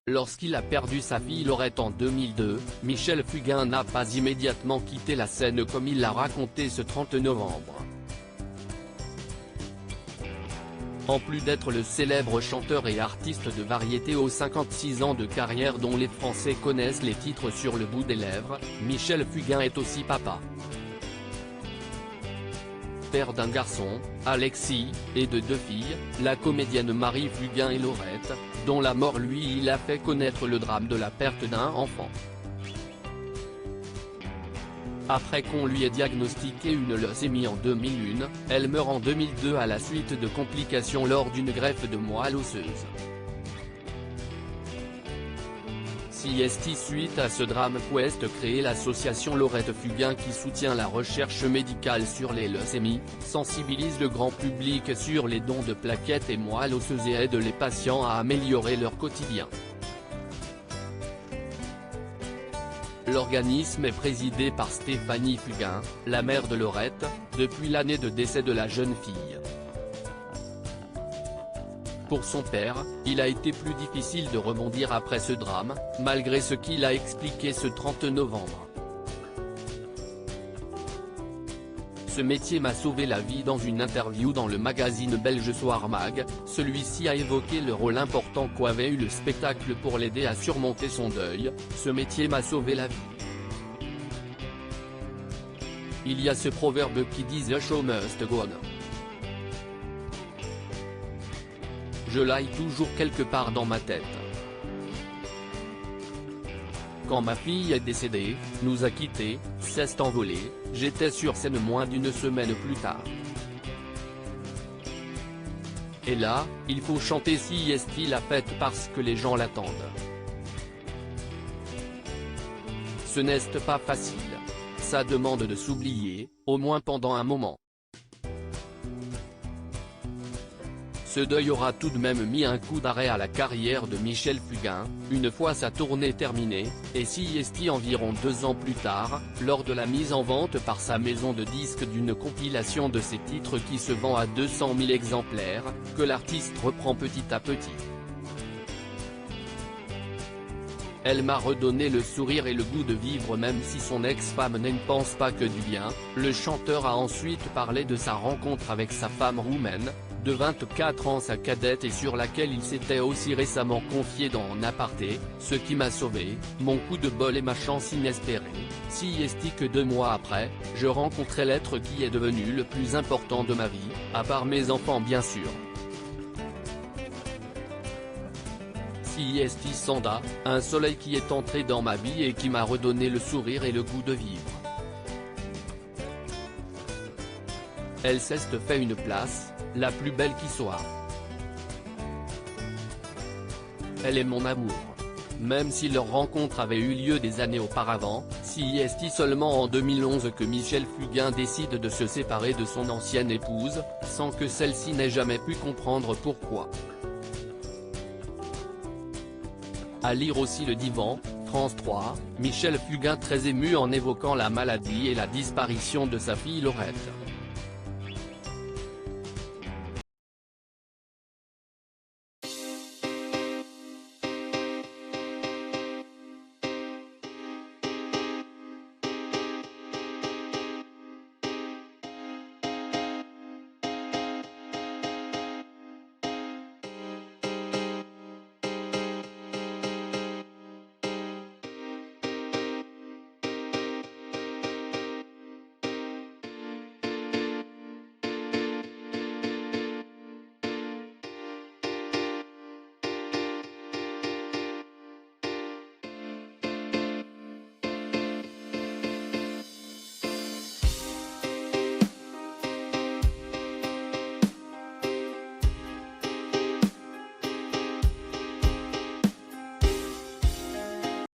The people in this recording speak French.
Lorsqu'il a perdu sa fille Laurette en 2002, Michel Fugain n'a pas immédiatement quitté la scène comme il l'a raconté ce 30 novembre. En plus d'être le célèbre chanteur et artiste de variété aux 56 ans de carrière dont les Français connaissent les titres sur le bout des lèvres, Michel Fugain est aussi papa. Père d'un garçon, Alexis, et de 2 filles, la comédienne Marie Fugain et Laurette, dont la mort il a fait connaître le drame de la perte d'un enfant. Après qu'on lui ait diagnostiqué une leucémie en 2001, elle meurt en 2002 à la suite de complications lors d'une greffe de moelle osseuse. CST suite à ce drame Quest créé l'association Laurette Fugain qui soutient la recherche médicale sur les leucémies, sensibilise le grand public sur les dons de plaquettes et moelle osseuse et aide les patients à améliorer leur quotidien. L'organisme est présidé par Stéphanie Fugain, la mère de Laurette, depuis l'année de décès de la jeune fille. Pour son père, il a été plus difficile de rebondir après ce drame, malgré ce qu'il a expliqué ce 30 novembre. Ce métier m'a sauvé la vie. Dans une interview dans le magazine belge Soir Mag, celui-ci a évoqué le rôle important qu'avait eu le spectacle pour l'aider à surmonter son deuil. Ce métier m'a sauvé la vie. Il y a ce proverbe qui dit The show must go on. Je l'ai toujours quelque part dans ma tête. Quand ma fille est décédée, nous a quittés, s'est envolée, j'étais sur scène moins d'une semaine plus tard. Et là, il faut chanter CST la fête parce que les gens l'attendent. Ce n'est pas facile. Ça demande de s'oublier, au moins pendant un moment. Ce deuil aura tout de même mis un coup d'arrêt à la carrière de Michel Fugain, une fois sa tournée terminée, et CST environ 2 ans plus tard, lors de la mise en vente par sa maison de disques d'une compilation de ses titres qui se vend à 200 000 exemplaires, que l'artiste reprend petit à petit. Elle m'a redonné le sourire et le goût de vivre même si son ex-femme ne pense pas que du bien. Le chanteur a ensuite parlé de sa rencontre avec sa femme roumaine, de 24 ans sa cadette et sur laquelle il s'était aussi récemment confié dans un aparté, ce qui m'a sauvé, mon coup de bol et ma chance inespérée. CST que 2 mois après, je rencontrais l'être qui est devenu le plus important de ma vie, à part mes enfants bien sûr. CST Sanda, un soleil qui est entré dans ma vie et qui m'a redonné le sourire et le goût de vivre. Elle s'est fait une place, la plus belle qui soit. Elle est mon amour. Même si leur rencontre avait eu lieu des années auparavant, CST seulement en 2011 que Michel Fugain décide de se séparer de son ancienne épouse, sans que celle-ci n'ait jamais pu comprendre pourquoi. À lire aussi Le Divan, France 3, Michel Fugain très ému en évoquant la maladie et la disparition de sa fille Laurette.